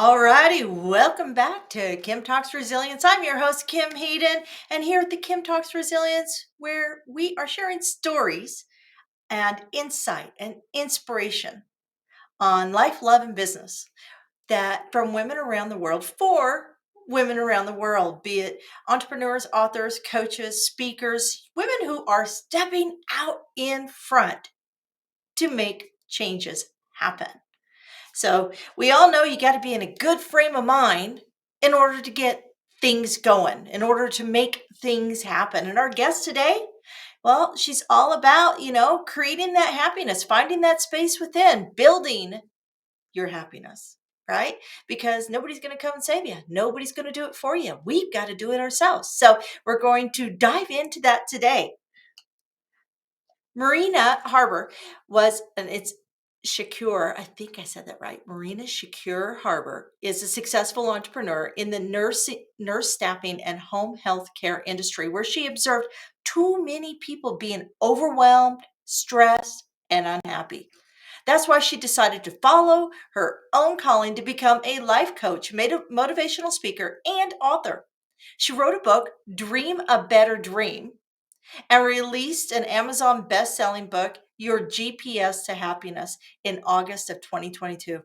All righty, welcome back to Kim Talks Resilience. I'm your host, Kim Hayden, and here at the Kim Talks Resilience, where we are sharing stories and insight and inspiration on life, love, and business that from women around the world for women around the world, be it entrepreneurs, authors, coaches, speakers, women who are stepping out in front to make changes happen. So we all know you got to be in a good frame of mind in order to get things going, in order to make things happen. And our guest today, well, she's all about, creating that happiness, finding that space within, building your happiness, right? Because nobody's going to come and save you. Nobody's going to do it for you. We've got to do it ourselves. So we're going to dive into that today. Marina Haber and it's Shakour, I think I said that right. Marina Shakour Haber is a successful entrepreneur in the nurse staffing and home health care industry, where she observed too many people being overwhelmed, stressed, and unhappy. That's why she decided to follow her own calling to become a life coach, motivational speaker, and author. She wrote a book, Dream a Better Dream, and released an Amazon best-selling book, Your GPS to Happiness, in August of 2022,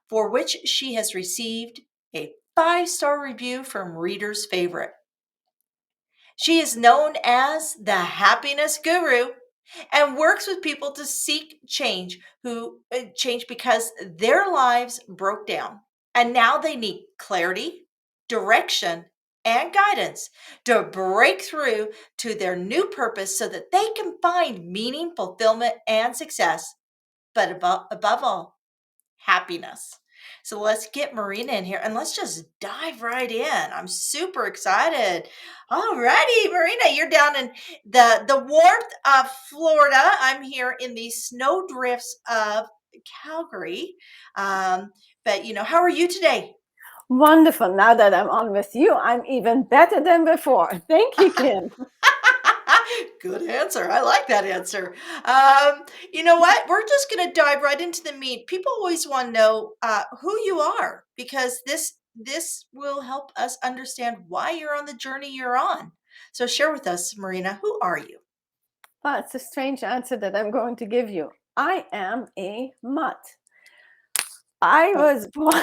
for which she has received a 5-star review from readers' favorite. She is known as the happiness guru and works with people to seek change who change because their lives broke down and now they need clarity, direction, and guidance to break through to their new purpose so that they can find meaning, fulfillment, and success, but above all, happiness. So let's get Marina in here and let's just dive right in. I'm super excited. All righty, Marina, you're down in the warmth of Florida. I'm here in the snow drifts of Calgary. But how are you today? Wonderful. Now that I'm on with you, I'm even better than before. Thank you, Kim. Good answer. I like that answer. You know what? We're just going to dive right into the meat. People always want to know who you are, because this will help us understand why you're on the journey you're on. So share with us, Marina, who are you? Well, it's a strange answer that I'm going to give you. I am a mutt. I Oh, was born,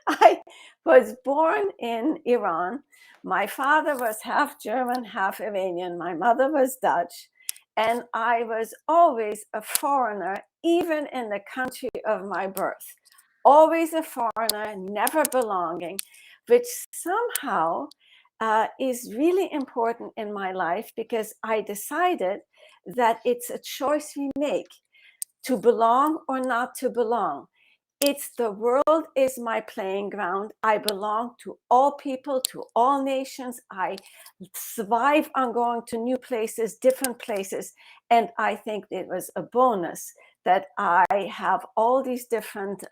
I was born in Iran. My father was half German, half Iranian. My mother was Dutch. And I was always a foreigner, even in the country of my birth. Always a foreigner, never belonging, which somehow is really important in my life, because I decided that it's a choice we make to belong or not to belong. It's the world is my playing ground. I belong to all people, to all nations. I thrive on going to new places, different places. And I think it was a bonus that I have all these different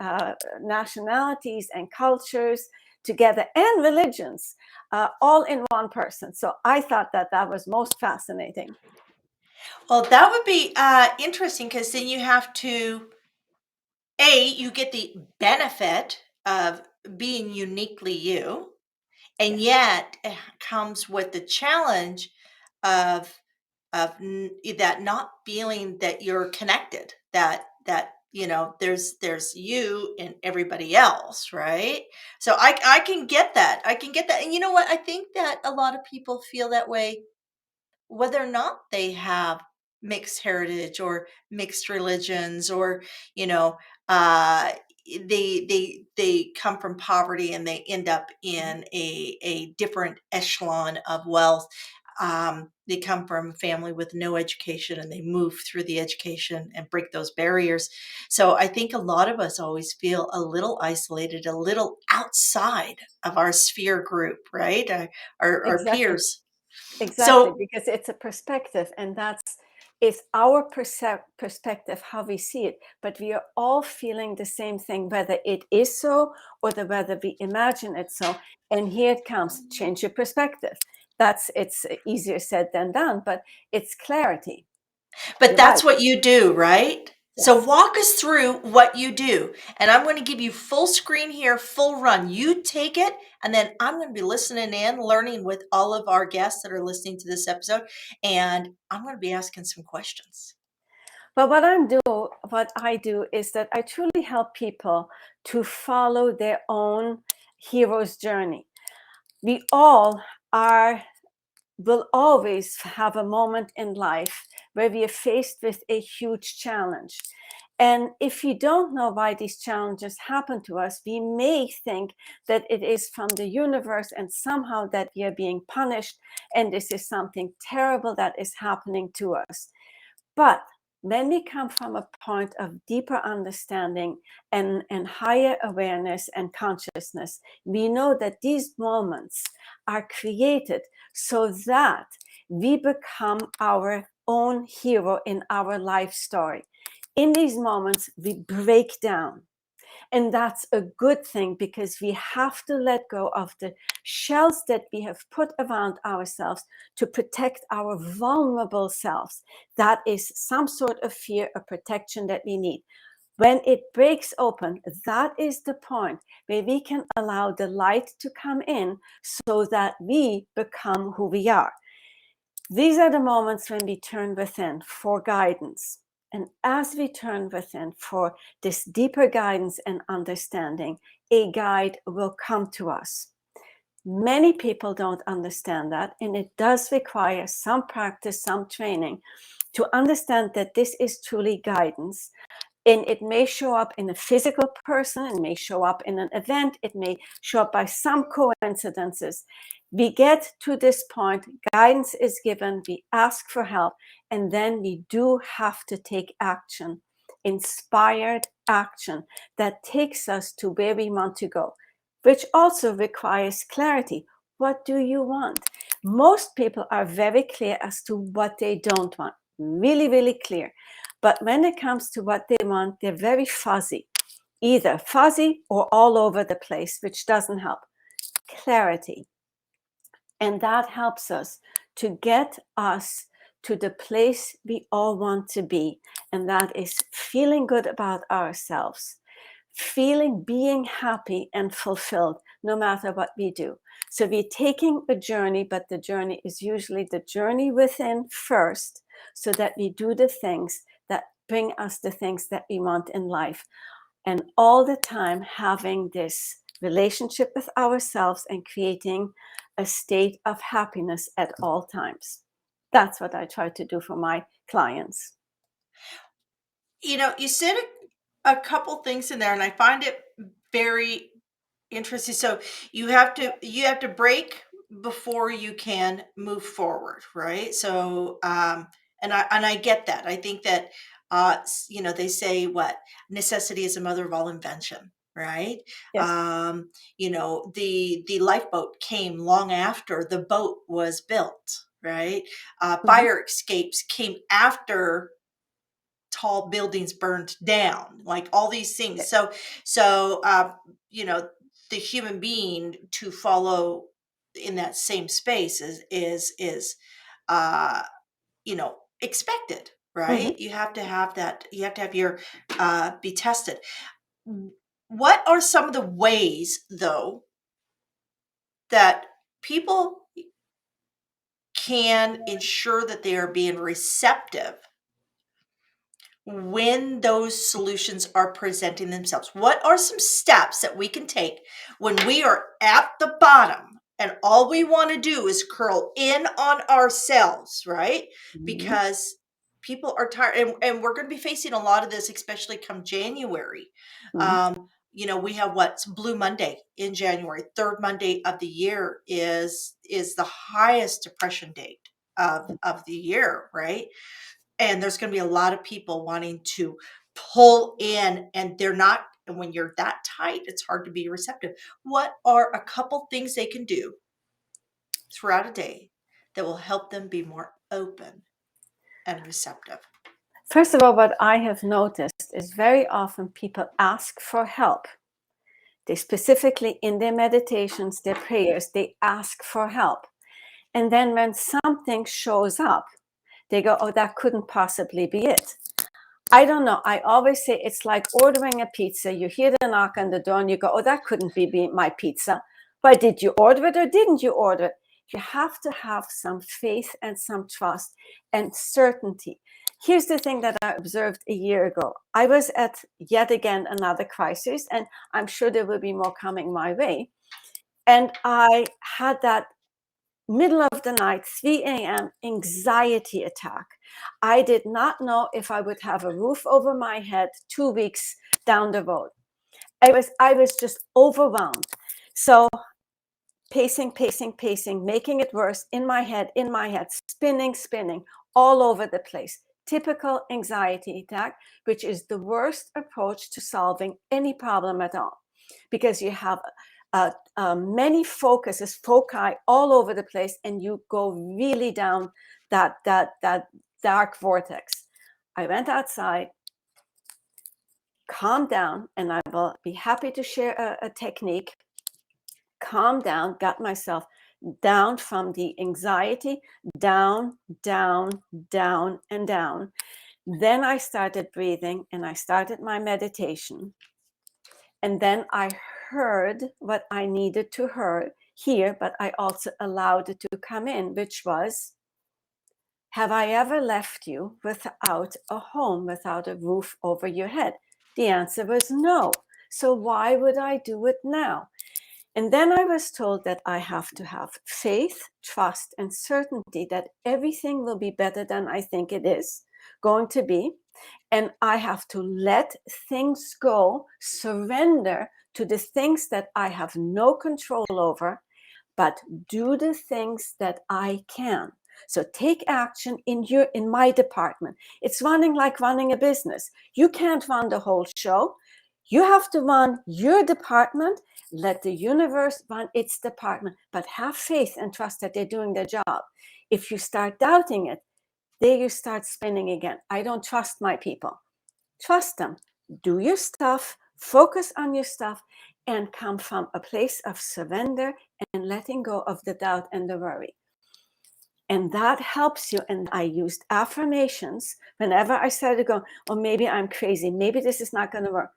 nationalities and cultures together, and religions, all in one person. So I thought that that was most fascinating. well, that would be interesting, because then you have to, you get the benefit of being uniquely you, and Yes, yet it comes with the challenge of that not feeling that you're connected, that there's you and everybody else, right? So I can get that. And you know what, I think that a lot of people feel that way whether or not they have mixed heritage or mixed religions, or you know uh they come from poverty and they end up in a different echelon of wealth. They come from a family with no education and they move through the education and break those barriers. So I think a lot of us always feel a little isolated, a little outside of our sphere group, right? Our exactly. peers. Exactly, So because it's a perspective, and that's it's our perspective, how we see it. But we are all feeling the same thing, whether it is so or whether we imagine it so. And here it comes: change your perspective. It's easier said than done, but it's clarity. but You're right. that's what you do, right? So Yes. walk us through what you do. And I'm going to give you full screen here, full run. You take it, and then I'm going to be listening in, learning with all of our guests that are listening to this episode. And I'm going to be asking some questions. But what I do is that I truly help people to follow their own hero's journey. We all are will always have a moment in life where we are faced with a huge challenge. And if we don't know why these challenges happen to us, we may think that it is from the universe and somehow that we are being punished and this is something terrible that is happening to us. But when we come from a point of deeper understanding and higher awareness and consciousness, we know that these moments are created so that we become our own hero in our life story. In these moments, we break down. And that's a good thing because we have to let go of the shells that we have put around ourselves to protect our vulnerable selves. That is some sort of fear or protection that we need. When it breaks open, that is the point where we can allow the light to come in so that we become who we are. These are the moments when we turn within for guidance. And as we turn within for this deeper guidance and understanding, a guide will come to us. Many people don't understand that, and it does require some practice, some training to understand that this is truly guidance. And it may show up in a physical person, it may show up in an event, it may show up by some coincidences. We get to this point, guidance is given, we ask for help, and then we do have to take action, inspired action that takes us to where we want to go, which also requires clarity. What do you want? Most people are very clear as to what they don't want, really, really clear. But when it comes to what they want, they're very fuzzy, either fuzzy or all over the place, which doesn't help. Clarity. And that helps us to get us to the place we all want to be. And that is feeling good about ourselves, being happy and fulfilled no matter what we do. So we're taking a journey, but the journey is usually the journey within first, so that we do the things that bring us the things that we want in life. And all the time having this relationship with ourselves and creating a state of happiness at all times. That's what I try to do for my clients. You said a couple things in there, and I find it very interesting. So you have to break before you can move forward, right? So and I get that. I think that they say what necessity is the mother of all invention, right? Yes. The lifeboat came long after the boat was built, right? Mhm. Fire escapes came after tall buildings burned down, like all these things. So you know the human being to follow in that same space is uh expected, Mhm. right? You have to have that, you have to have your be tested. What are some of the ways, though, that people can ensure that they are being receptive when those solutions are presenting themselves? What are some steps that we can take when we are at the bottom and all we want to do is curl in on ourselves, right? Mhm. Because people are tired, and we're going to be facing a lot of this, especially come January. Mhm. We have what's Blue Monday in January. Third Monday of the year is the highest depression date of the year, right? And there's going to be a lot of people wanting to pull in, and they're not. And when you're that tight, it's hard to be receptive. What are a couple things they can do throughout a day that will help them be more open and receptive? First of all, what I have noticed is very often people ask for help. They specifically in their meditations, their prayers, they ask for help. And then when something shows up, they go, oh, that couldn't possibly be it. I don't know. I always say it's like ordering a pizza. You hear the knock on the door and you go, oh, that couldn't be my pizza. But did you order it or didn't you order it? You have to have some faith and some trust and certainty. Here's the thing that I observed a year ago. I was at yet again another crisis, and I'm sure there will be more coming my way. And I had that middle of the night, 3 a.m. anxiety attack. I did not know if I would have a roof over my head 2 weeks down the road. I was just overwhelmed. So pacing, pacing, pacing, making it worse in my head, spinning, spinning all over the place. Typical anxiety attack, which is the worst approach to solving any problem at all, because you have many foci all over the place, and you go really down that dark vortex. I went outside, calmed down, and I will be happy to share a technique. Calmed down, got myself down from the anxiety, down, down, down, and down. Then I started breathing and I started my meditation. And then I heard what I needed to hear, but I also allowed it to come in, which was, have I ever left you without a home, without a roof over your head? The answer was no. So why would I do it now? And then I was told that I have to have faith, trust, and certainty that everything will be better than I think it is going to be. And I have to let things go, surrender to the things that I have no control over, but do the things that I can. So take action in my department. It's running like running a business. You can't run the whole show. You have to run your department. Let the universe run its department, but have faith and trust that they're doing their job. If you start doubting it, there you start spinning again. I don't trust my people. Trust them. Do your stuff, focus on your stuff, and come from a place of surrender and letting go of the doubt and the worry. And that helps you. And I used affirmations whenever I started to go, oh, maybe I'm crazy. Maybe this is not going to work.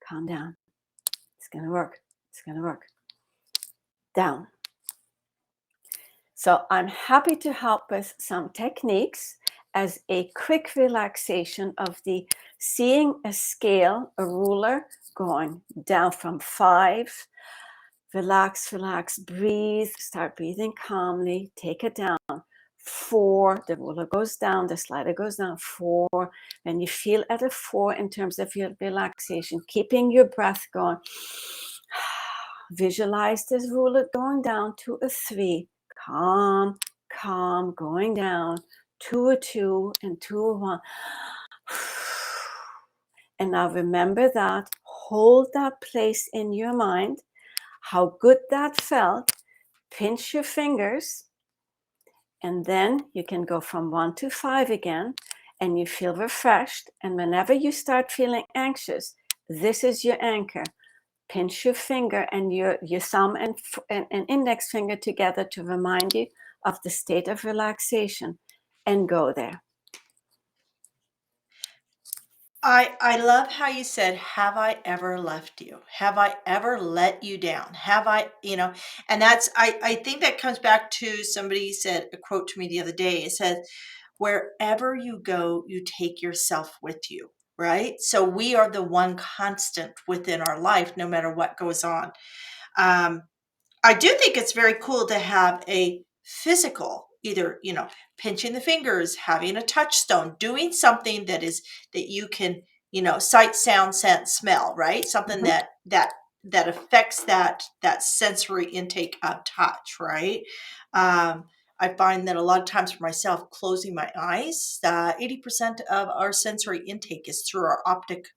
Calm down. It's going to work. It's going to work. Down. So I'm happy to help with some techniques as a quick relaxation of the seeing a scale, a ruler going down from 5. Relax, relax, breathe, start breathing calmly, take it down. 4, the ruler goes down, the slider goes down. 4, and you feel at a 4 in terms of your relaxation, keeping your breath going. Visualize this ruler going down to a 3. Calm, calm, going down to a 2 and to a 1. And now remember that, hold that place in your mind, how good that felt. Pinch your fingers, and then you can go from 1 to 5 again, and you feel refreshed. And whenever you start feeling anxious, this is your anchor. Pinch your finger and your thumb and index finger together to remind you of the state of relaxation, and go there. I love how you said, "Have I ever left you? Have I ever let you down? Have I," and that's I think that comes back to somebody said a quote to me the other day. It said, "Wherever you go, you take yourself with you." Right? So we are the one constant within our life, no matter what goes on. Um, I do think it's very cool to have a physical, either, pinching the fingers, having a touchstone, doing something that you can, sight, sound, scent, smell, right? Something Mhm. that affects that sensory intake of touch, right? Um, I find that a lot of times for myself, closing my eyes, 80% of our sensory intake is through our optic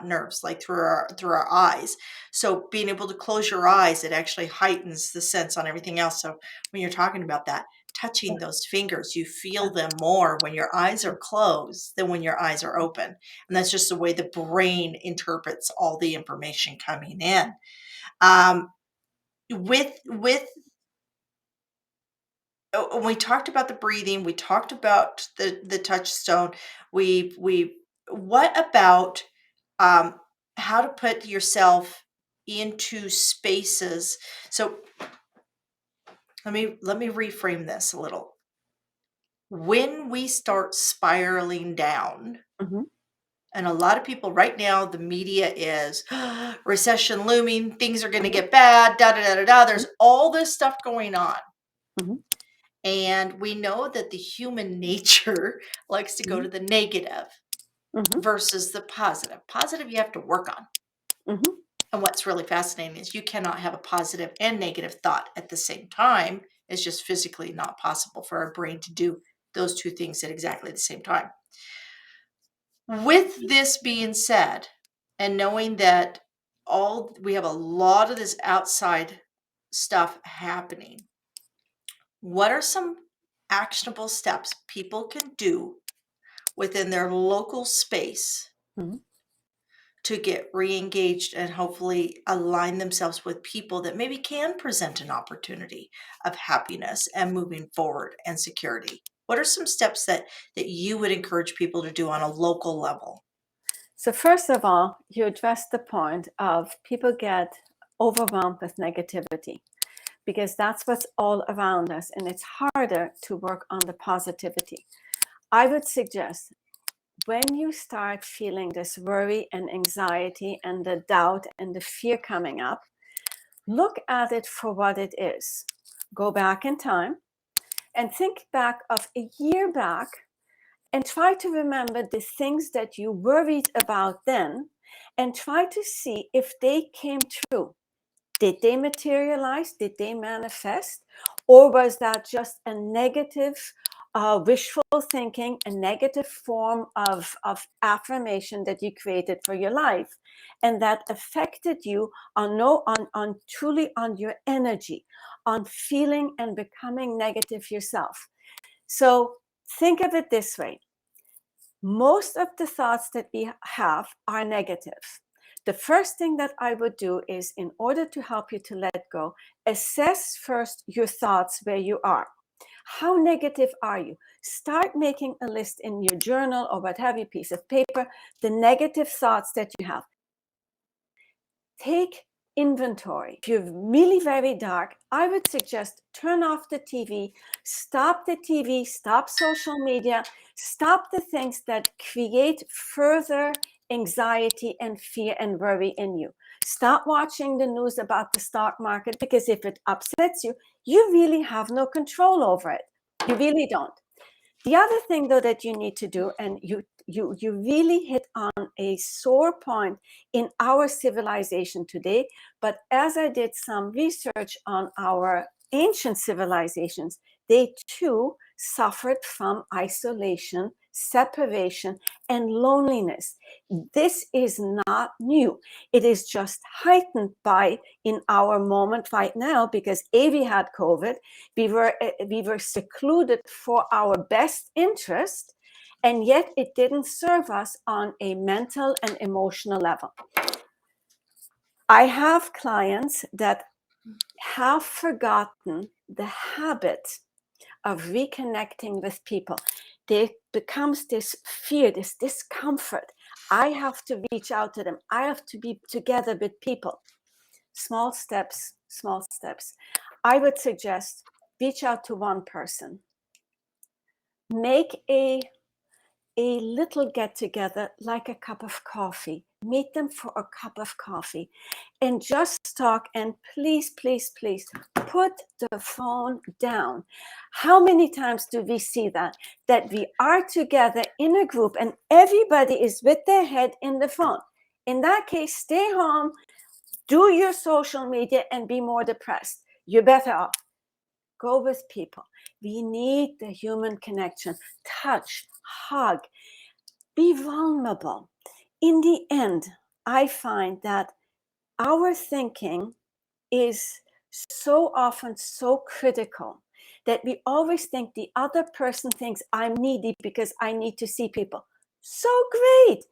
nerves, like through our eyes. So being able to close your eyes, it actually heightens the sense on everything else. So when you're talking about that, touching those fingers, you feel them more when your eyes are closed than when your eyes are open. And that's just the way the brain interprets all the information coming in. Um, with we talked about the breathing, we talked about the touchstone. We what about um, how to put yourself into spaces? So let me reframe this a little. When we start spiraling down, Mhm, and a lot of people right now, the media is recession looming, things are going to mhm, get bad, da da da da da. mhm, There's all this stuff going on. mhm, And we know that the human nature likes to go mhm, to the negative mhm, versus the positive. Positive, you have to work on. mhm. And what's really fascinating is you cannot have a positive and negative thought at the same time. It's just physically not possible for our brain to do those two things at exactly the same time. With this being said, and knowing that we have a lot of this outside stuff happening, what are some actionable steps people can do within their local space Mhm. to get re-engaged and hopefully align themselves with people that maybe can present an opportunity of happiness and moving forward and security? What are some steps that you would encourage people to do on a local level? So first of all, you address the point of people get overwhelmed with negativity because that's what's all around us, and it's harder to work on the positivity. I would suggest when you start feeling this worry and anxiety and the doubt and the fear coming up, look at it for what it is. Go back in time and think back of a year back and try to remember the things that you worried about then and try to see if they came true. Did they materialize? Did they manifest? Or was that just a negative wishful thinking, a negative form of affirmation that you created for your life? And that affected you on no on truly on your energy, on feeling and becoming negative yourself. So think of it this way. Most of the thoughts that we have are negative. The first thing that I would do is, in order to help you to let go, assess first your thoughts where you are. How negative are you? Start making a list in your journal or what have you, piece of paper, the negative thoughts that you have. Take inventory. If you're really very dark, I would suggest turn off the TV, stop the TV, stop social media, stop the things that create further anxiety and fear and worry in you. Stop watching the news about the stock market, because if it upsets you, you really have no control over it. You really don't. The other thing, though, that you need to do, and you really hit on a sore point in our civilization today, but as I did some research on our ancient civilizations, they too suffered from isolation, separation, and loneliness. This is not new. It is just heightened by in our moment right now because we had COVID. We were secluded for our best interest, and yet it didn't serve us on a mental and emotional level. I have clients that have forgotten the habit of reconnecting with people. There becomes this fear, this discomfort. I have to reach out to them. I have to be together with people. Small steps, small steps. I would suggest reach out to one person. Make a little get together, like a cup of coffee. Meet them for a cup of coffee and just talk. And please, please, please put the phone down. How many times do we see that? That we are together in a group and everybody is with their head in the phone. In that case, stay home, do your social media, and be more depressed. You're better off. Go with people. We need the human connection. Touch, hug, be vulnerable. In the end, I find that our thinking is so often so critical that we always think the other person thinks I'm needy because I need to see people. So great.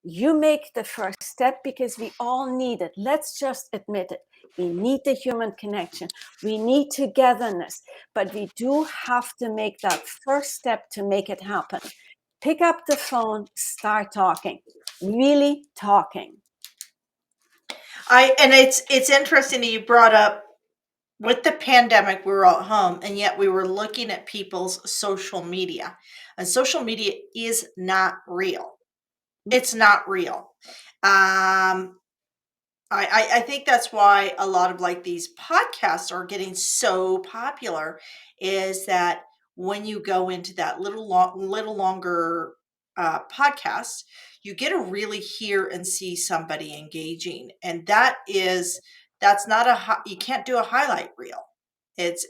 You make the first step because we all need it. Let's just admit it. We need the human connection. We need togetherness, but we do have to make that first step to make it happen. Pick up the phone, start talking, really talking. And it's interesting that you brought up with the pandemic, we were all at home, and yet we were looking at people's social media. And social media is not real. It's not real. Um, I think that's why a lot of like these podcasts are getting so popular is that when you go into that little longer podcast, you get to really hear and see somebody engaging, and that's not you can't do a highlight reel. It's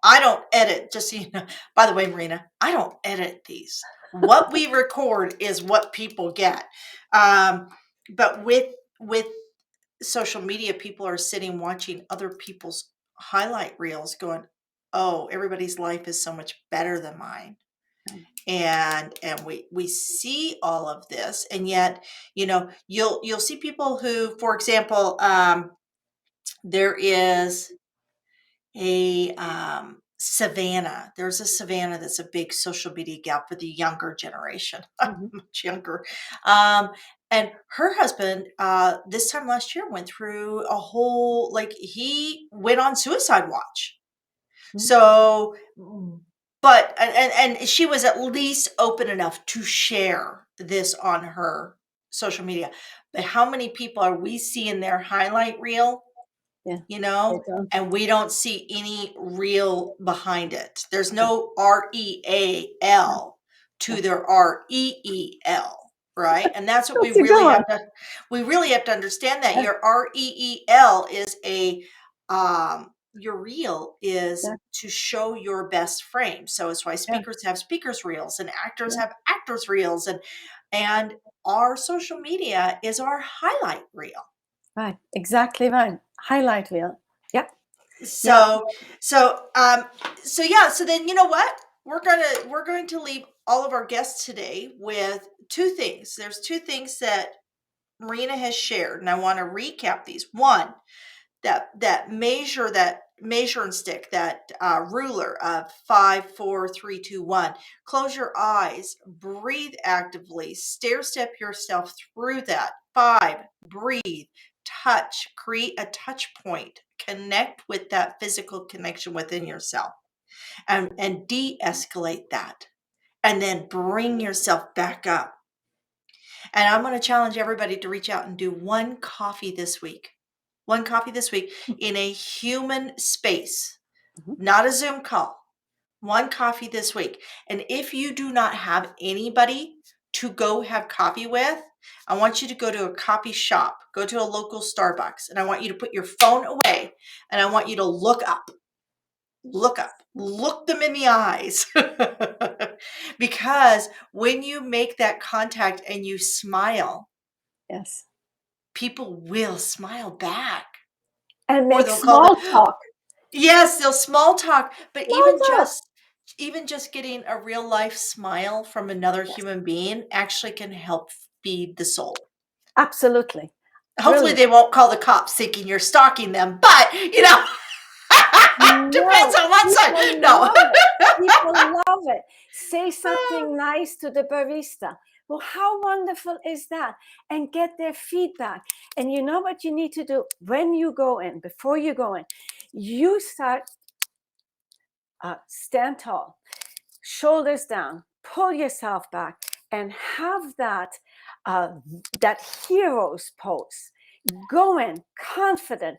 I don't edit, just so you know. By the way, Marina, I don't edit these. What we record is what people get. Um, but with social media, people are sitting watching other people's highlight reels going, "Oh, everybody's life is so much better than mine." And we see all of this, and yet, you'll see people who, for example, there is a Savannah. There's a Savannah that's a big social media gal for the younger generation, Mhm. much younger. Um, and her husband, this time last year, went through a whole, like, he went on suicide watch. Mhm. So, but, and she was at least open enough to share this on her social media. But how many people are we seeing their highlight reel? Yeah, you they know, don't. and we don't see any real behind it. There's Yeah, no yeah, REAL yeah. to their REEL, right? And that's what That's a good one. we really have to understand that Yeah, your REEL is your reel yeah, is to show your best frame. So it's why yeah, speakers have speakers reels and actors yeah. have actors reels, and our social media is our highlight reel. Right, exactly right. Highlight reel. Yeah, yeah. So so yeah, so then you know what? We're going to leave all of our guests today with two things. There's two things that Marina has shared, and I want to recap these. One, that measuring stick, that ruler of 5 4 3 2 1. Close your eyes, breathe actively, stair step yourself through that. 5, breathe, touch, create a touch point, connect with that physical connection within yourself, and de-escalate that, and then bring yourself back up. And I'm going to challenge everybody to reach out and do one coffee this week. One coffee this week in a human space, Mhm. not a Zoom call. One coffee this week. And if you do not have anybody to go have coffee with, I want you to go to a coffee shop, go to a local Starbucks, and I want you to put your phone away, and I want you to look up, look them in the eyes. Because when you make that contact and you smile, Yes. people will smile back, And or make they'll call the small talk. yes, they'll small talk, but Small talk. even just getting a real life smile from another Yes, human being actually can help feed the soul. absolutely. Hopefully Brilliant. they won't call the cops thinking you're stalking them, but depends No, on what side. people No. love it. People love it. Say something nice to the barista. Well, how wonderful is that? And get their feedback. And you know what you need to do when you go in, before you go in, you start, stand tall, shoulders down, pull yourself back, and have uh, that hero's pose. Go in confident,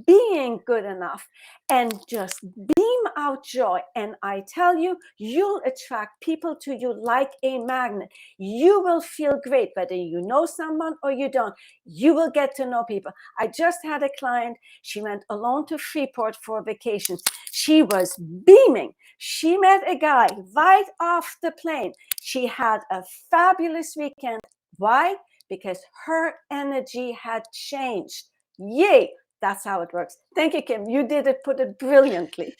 being good enough, and just beam out joy. And I tell you, you'll attract people to you like a magnet. You will feel great, whether you know someone or you don't. You will get to know people. I just had a client. She went alone to Freeport for a vacation. She was beaming. She met a guy right off the plane. She had a fabulous weekend. Why? Because her energy had changed. Yay! That's how it works. Thank you, Kim. You did it, put it brilliantly.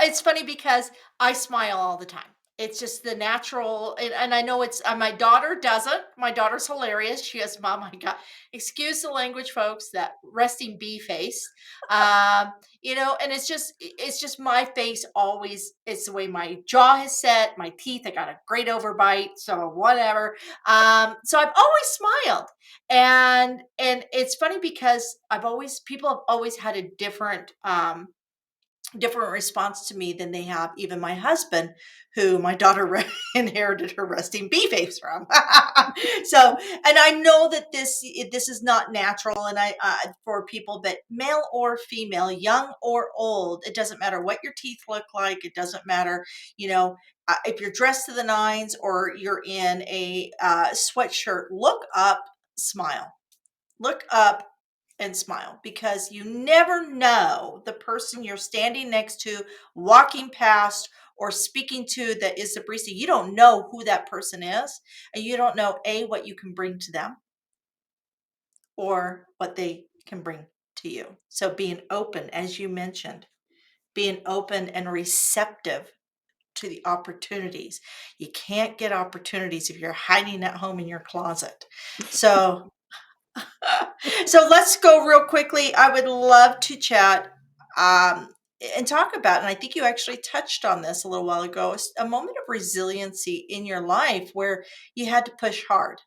It's funny because I smile all the time. It's just the natural, and I know it's my daughter doesn't. My daughter's hilarious. She has, "Mom, I got," excuse the language, folks, that resting bee face. And it's just my face always. It's the way my jaw is set, my teeth. I got a great overbite, so whatever. So I've always smiled, and it's funny because people have always had a different response to me than they have even my husband, who my daughter inherited her resting bee face from. So, and I know that this is not natural, and for people, but male or female, young or old, it doesn't matter what your teeth look like. It doesn't matter, you know. If you're dressed to the nines or you're in a sweatshirt, look up, smile. Look up and smile, because you never know the person you're standing next to, walking past, or speaking to, that is the barista. You don't know who that person is, and you don't know what you can bring to them or what they can bring to you. So being open, as you mentioned, being open and receptive to the opportunities. You can't get opportunities if you're hiding at home in your closet. So so let's go real quickly. I would love to chat um, and talk about, and I think you actually touched on this a little while ago, a moment of resiliency in your life where you had to push hard.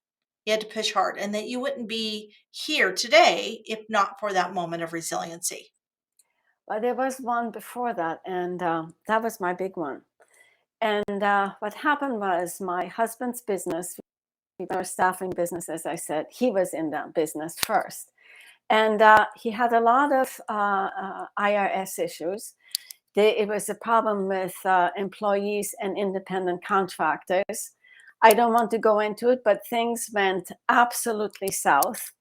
You had to push hard, and that you wouldn't be here today if not for that moment of resiliency. But there was one before that, and that was my big one. And what happened was my husband's business, we were a staffing business, as I said, he was in that business first. And he had a lot of IRS issues. It was a problem with employees and independent contractors. I don't want to go into it, but things went absolutely south.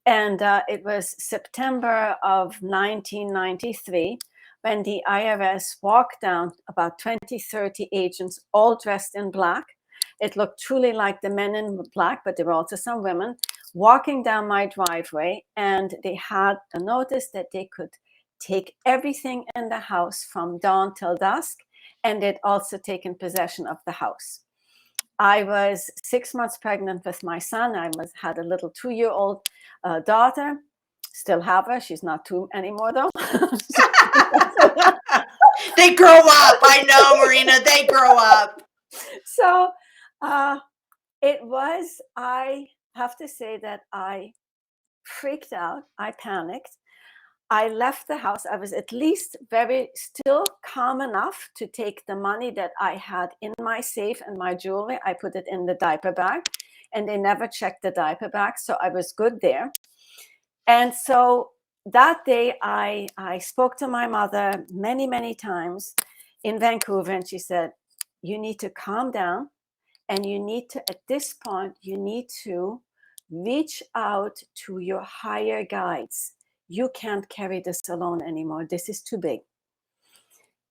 And it was September of 1993 when the IRS walked down, about 20, 30 agents, all dressed in black. It looked truly like the men in black, but there were also some women walking down my driveway. And they had a notice that they could take everything in the house from dawn till dusk. And they'd also taken possession of the house. I was 6 months pregnant with my son. Had a little 2-year-old daughter. Still have her. She's not 2 anymore, though. They grow up. I know, Marina. They grow up. So uh, I have to say that I freaked out. I panicked. I left the house. I was at least still calm enough to take the money that I had in my safe and my jewelry. I put it in the diaper bag, and they never checked the diaper bag. So I was good there. And so that day, I spoke to my mother many, many times in Vancouver, and she said, "You need to calm down, and at this point, you need to reach out to your higher guides. You can't carry this alone anymore. This is too big."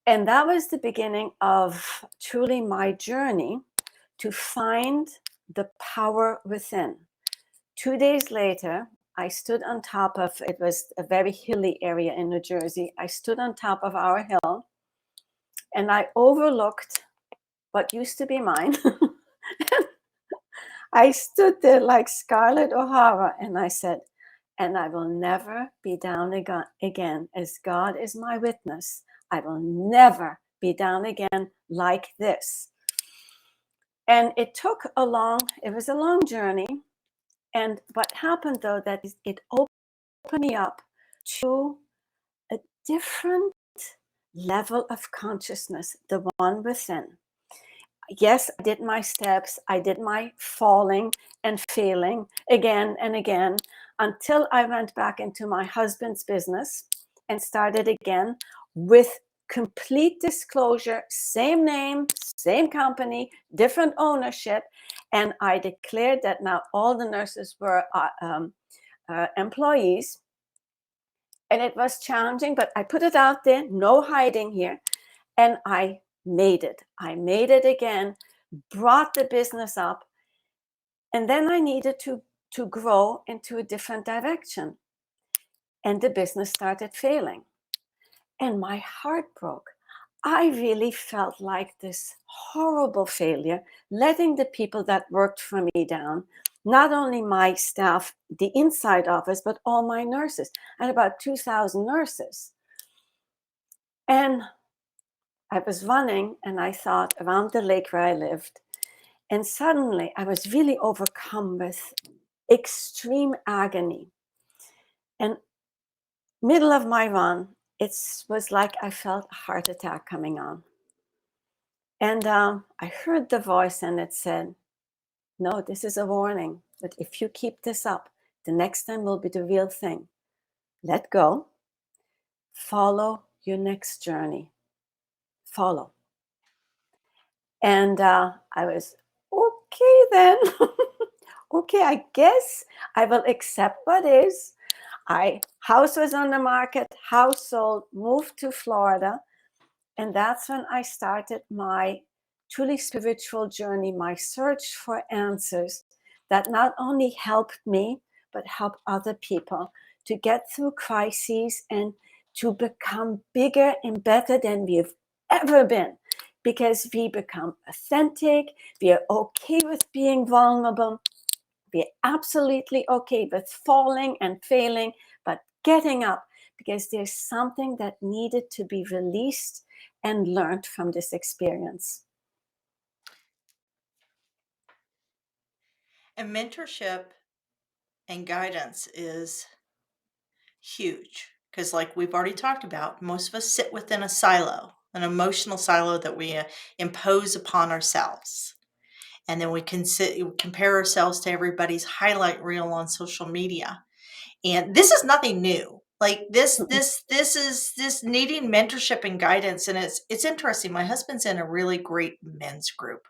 And that was the beginning of truly my journey to find the power within. 2 days later, I stood on top of, it was a very hilly area in New Jersey. I stood on top of our hill, and I overlooked what used to be mine. I stood there like Scarlett O'Hara, and I said, "And I will never be down again, as God is my witness. I will never be down again like this." And it was a long journey. And what happened, though, that it opened me up to a different level of consciousness, the one within. Yes, I did my steps, I did my falling and failing again and again, until I went back into my husband's business and started again with complete disclosure, same name, same company, different ownership. And I declared that now all the nurses were employees. And it was challenging, but I put it out there, no hiding here. And I made it. I made it again, brought the business up. And then I needed to grow into a different direction. And the business started failing. And my heart broke. I really felt like this horrible failure, letting the people that worked for me down, not only my staff, the inside office, but all my nurses. I had about 2,000 nurses. And I was running, and I thought around the lake where I lived, and suddenly I was really overcome with extreme agony. And middle of my run, it was like I felt a heart attack coming on. And I heard the voice, and it said, "No, this is a warning. But if you keep this up, the next time will be the real thing. Let go. Follow your next journey. Follow." And I was, okay then. Okay, I guess I will accept what is. House was on the market, house sold, moved to Florida. And that's when I started my truly spiritual journey, my search for answers that not only helped me, but helped other people to get through crises and to become bigger and better than we've ever been. Because we become authentic, we are okay with being vulnerable, we're absolutely okay with falling and failing, but getting up, because there's something that needed to be released and learned from this experience. And mentorship and guidance is huge because, like we've already talked about, most of us sit within a silo, an emotional silo that we impose upon ourselves. And then we can compare ourselves to everybody's highlight reel on social media. And this is nothing new. Like this needing mentorship and guidance. And it's interesting. My husband's in a really great men's group,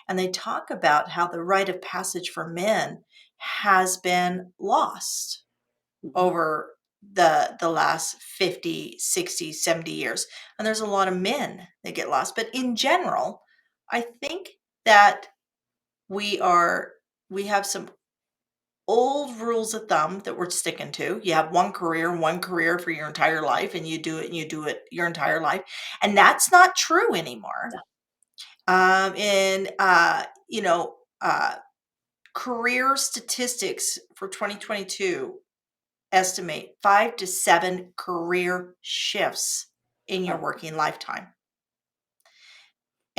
and they talk about how the rite of passage for men has been lost over the last 50, 60, 70 years. And there's a lot of men that get lost. But in general, I think that we are we have some old rules of thumb that we're sticking to. You have one career for your entire life, and you do it your entire life. And that's not true anymore. And career statistics for 2022 estimate 5 to 7 career shifts in your Wow. working lifetime.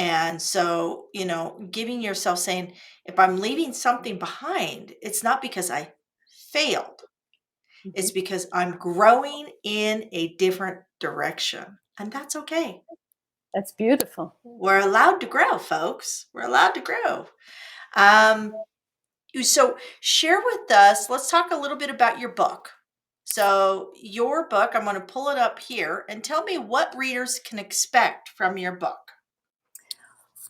And so, giving yourself saying, if I'm leaving something behind, it's not because I failed. Mhm. It's because I'm growing in a different direction. And that's okay. That's beautiful. We're allowed to grow, folks. We're allowed to grow. Um, so share with us, let's talk a little bit about your book. So, your book, I'm going to pull it up here and tell me what readers can expect from your book.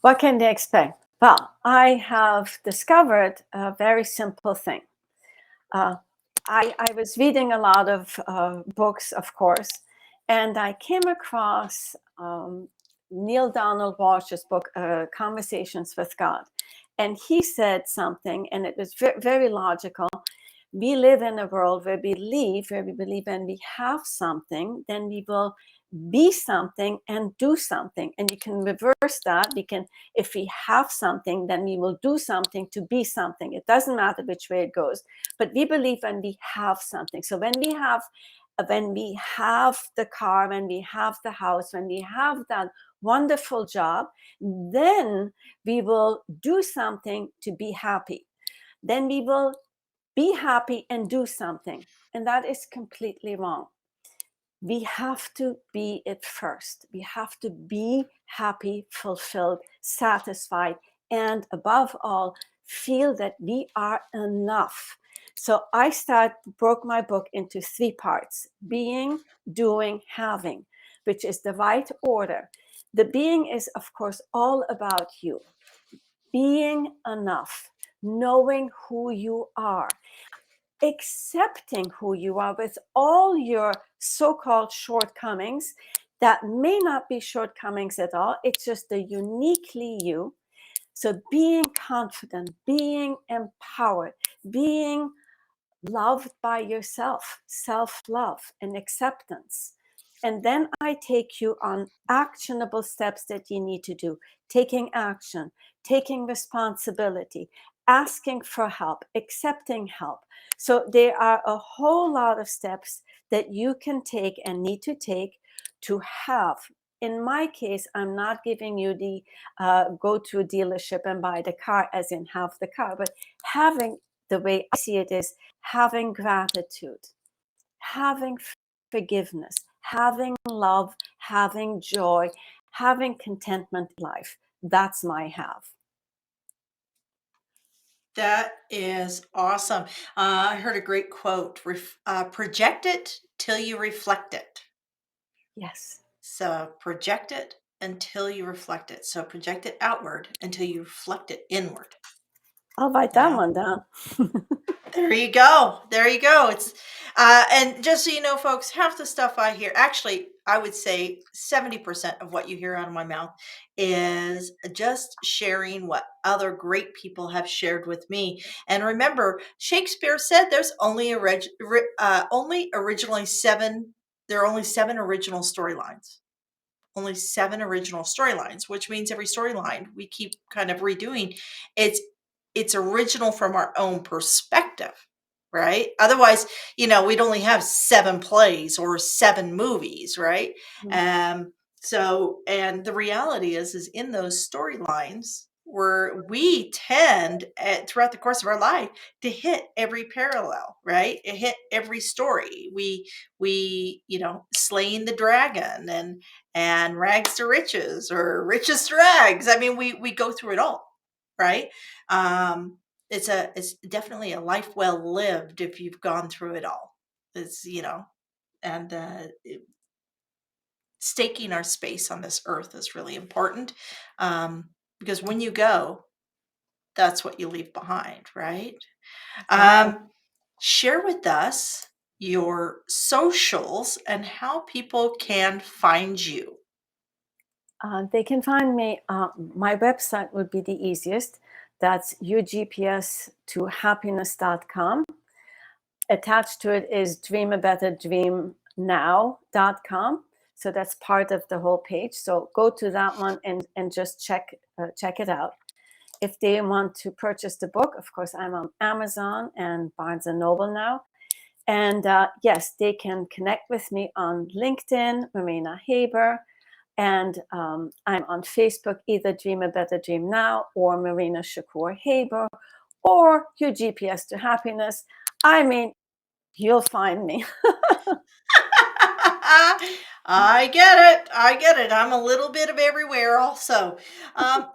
What can they expect? Well, I have discovered a very simple thing. Uh, I was reading a lot of books, of course, and I came across Neil Donald Walsh's book, Conversations with God. And he said something, and it was very logical. We live in a world where we believe when we have something, then we will be something and do something. And you can reverse that. If we have something, then we will do something to be something. It doesn't matter which way it goes. But we believe when we have something. So when we have the car, when we have the house, when we have that wonderful job, then we will do something to be happy. Then we will be happy and do something. And that is completely wrong. We have to be it first. We have to be happy, fulfilled, satisfied, and above all, feel that we are enough. So I broke my book into 3 parts: being, doing, having, which is the right order. The being is, of course, all about you. Being enough, knowing who you are, accepting who you are with all your so-called shortcomings that may not be shortcomings at all. It's just the uniquely you. So being confident, being empowered, being loved by yourself, self-love and acceptance. And then I take you on actionable steps that you need to do, taking action, taking responsibility, asking for help, accepting help. So there are a whole lot of steps that you can take and need to take to have. In my case, I'm not giving you the go to a dealership and buy the car, as in have the car, but having, the way I see it, is having gratitude, having forgiveness, having love, having joy, having contentment in life. That's my have. That is awesome. I heard a great quote, project it till you reflect it. Yes. So project it until you reflect it. So project it outward until you reflect it inward. I'll write You that know, one down. there you go. There you go. It's and just so you know, folks, half the stuff I hear, actually, I would say 70% of what you hear out of my mouth is just sharing what other great people have shared with me. And remember, Shakespeare said there's only only originally seven. There are only seven original storylines. Only seven original storylines, which means every storyline we keep kind of redoing. It's it's original from our own perspective, right? Otherwise, we'd only have seven plays or seven movies, right? Mm. Um, and the reality is in those storylines where we tend throughout the course of our life to hit every parallel, right? It hit every story. We slaying the dragon and rags to riches or riches to rags. I mean, we go through it all, right? Um, it's definitely a life well lived if you've gone through it all. And staking our space on this earth is really important, because when you go, that's what you leave behind, right? Right. Um, Share with us your socials and how people can find you. They can find me. My website would be the easiest. That's ugps to happiness.com. Attached to it is dreamabetterdreamnow.com. So that's part of the whole page. So go to that one and just check it out. If they want to purchase the book, of course, I'm on Amazon and Barnes and Noble now. And yes, they can connect with me on LinkedIn, Marina Haber. And I'm on Facebook, either Dream a Better Dream Now or Marina Shakour Haber or Your GPS to Happiness. I mean, you'll find me. I get it. I get it. I'm a little bit of everywhere also. I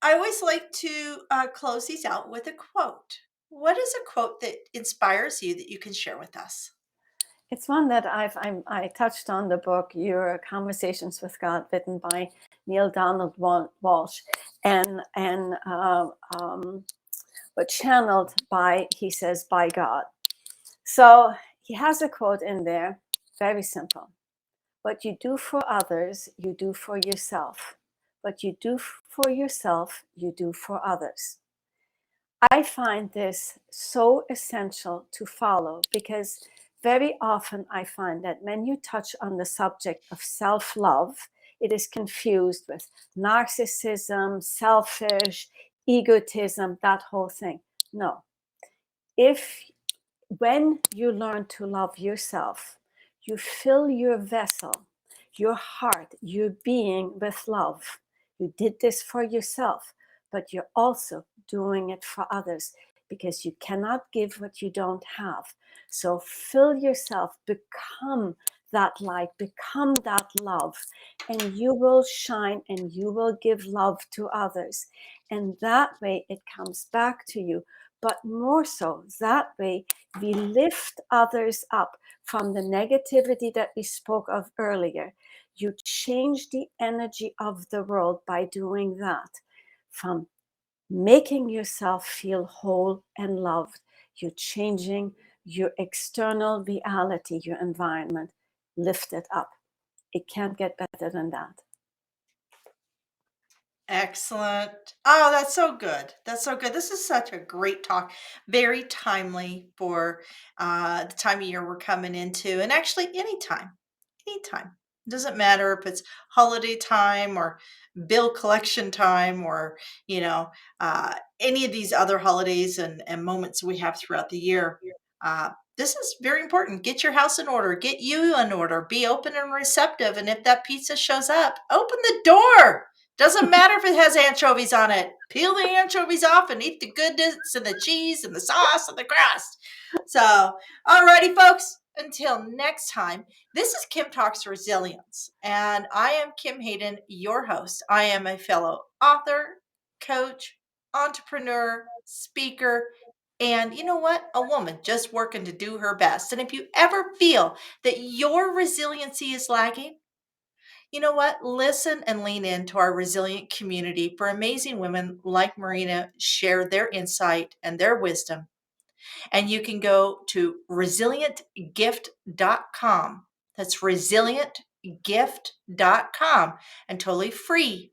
always like to close these out with a quote. What is a quote that inspires you that you can share with us? It's one that I touched on the book, Your Conversations with God, written by Neil Donald Walsh, and but channeled by, he says, by God. So he has a quote in there, very simple. What you do for others, you do for yourself. What you do for yourself, you do for others. I find this so essential to follow because very often I find that when you touch on the subject of self love, it is confused with narcissism, selfish, egotism, that whole thing. No. If When you learn to love yourself, you fill your vessel, your heart, your being with love. You did this for yourself, but you're also doing it for others because you cannot give what you don't have. So fill yourself, become that light, become that love, and you will shine and you will give love to others. And that way it comes back to you. But more so, that way we lift others up from the negativity that we spoke of earlier. You change the energy of the world by doing that. From making yourself feel whole and loved, you're changing your external reality, your environment. Lift it up. It can't get better than that. Excellent. Oh, that's so good. That's so good. This is such a great talk. Very timely for the time of year we're coming into, and actually anytime. Anytime. Doesn't matter if it's holiday time or bill collection time or, you know, any of these other holidays and moments we have throughout the year. This is very important. Get your house in order, get you in order, be open and receptive. And if that pizza shows up, open the door. Doesn't matter if it has anchovies on it. Peel the anchovies off and eat the goodness and the cheese and the sauce and the crust. So, alrighty, folks, until next time. This is Kim Talks Resilience, and I am Kim Hayden, your host. I am a fellow author, coach, entrepreneur, speaker, and you know what? A woman just working to do her best. And if you ever feel that your resiliency is lagging, you know what? Listen and lean into our resilient community for amazing women like Marina share their insight and their wisdom. And you can go to resilientgift.com. That's resilientgift.com and totally free.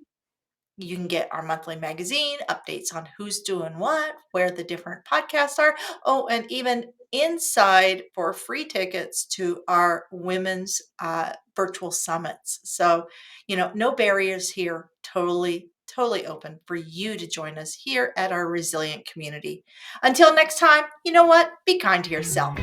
You can get our monthly magazine, updates on who's doing what, where the different podcasts are. Oh, and even inside for free tickets to our women's virtual summits. So, no barriers here. Totally, totally open for you to join us here at our resilient community. Until next time, you know what? Be kind to yourself.